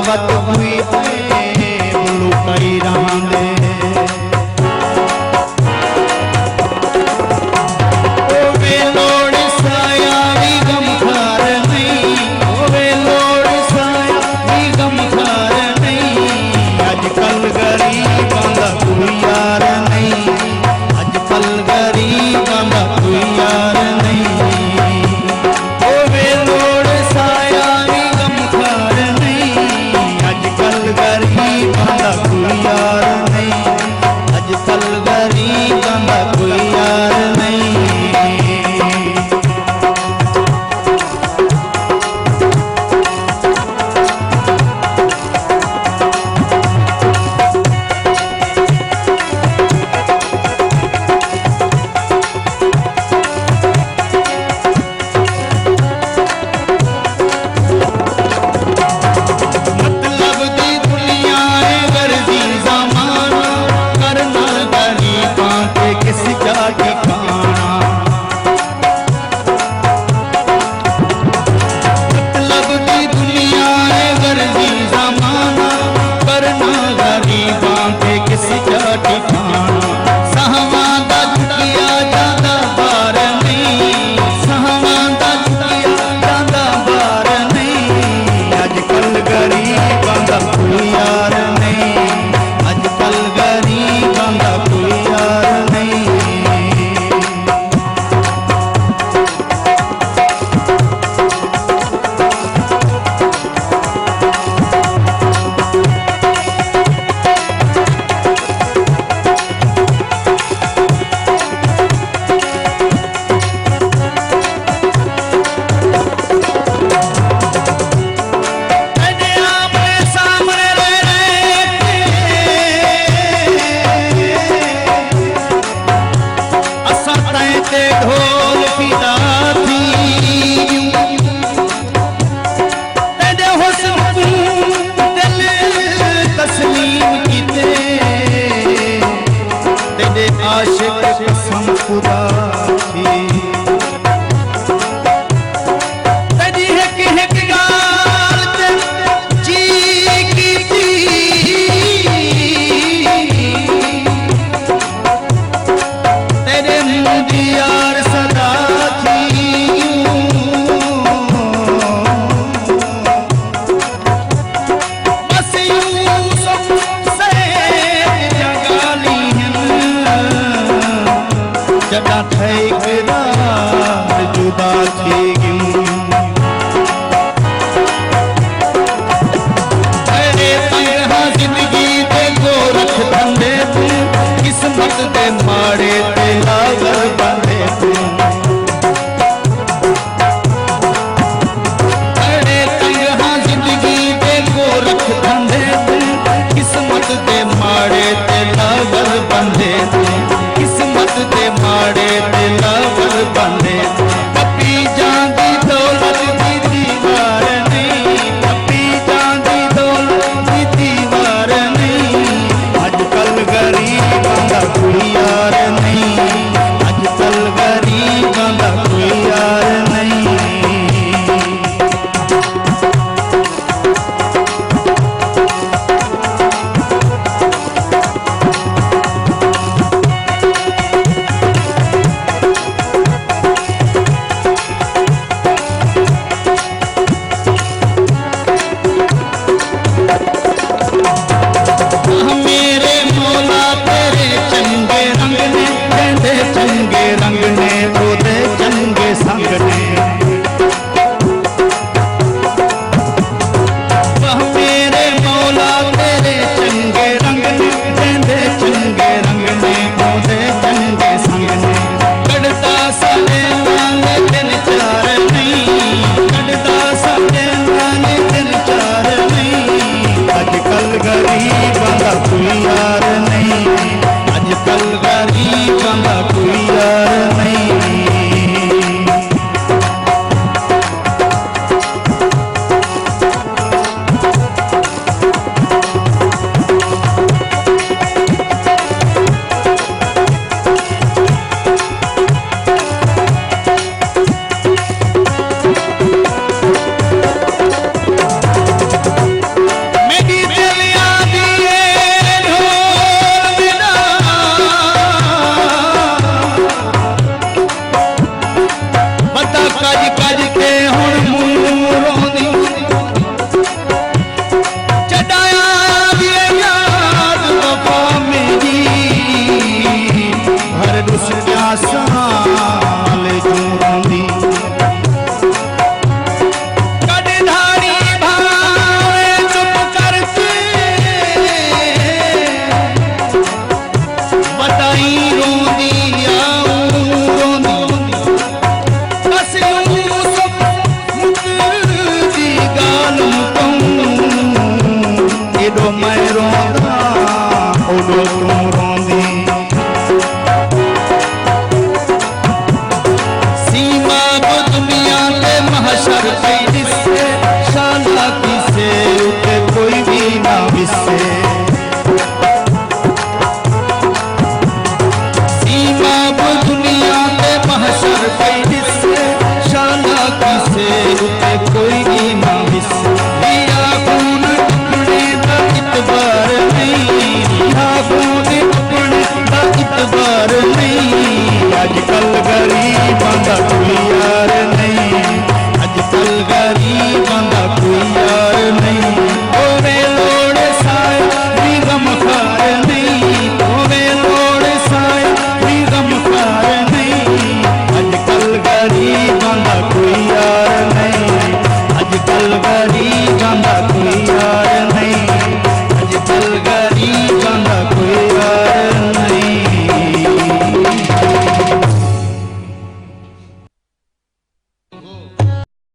वत हुई लुकाई रहंदे ओवे लोड़ साया भी गमखार नहीं ओवे लोड़ साया भी गमखार नहीं अजकल गरीबां दा कोई यार नहीं अजकल गरीबां दा कोई यार नहीं ओवे लोड़ साया भी गमखार नहीं अजकल गरीबां दा कोई यार नहीं अजकल गरीबां दा कोई यार नहीं आशिक कसम खुदा की तेरी एक एक गाल ते जी की थी तेरे मुंह दी यार सदा थी बस यूं सबसे जगाली जदा ठेकेदार जुदा थी गयूं तेरे तंहा जिंदगी दे गोरख धंधे तू किस्मत दे माड़े ते लागर बंदे तू तेरे तंहा जिंदगी दे गोरख धंधे तू किस्मत दे माड़े ते लागर बंदे तू किस्मत दे माड़े ते लावर बंदे पपी जांदे कज कज के हुण मुंह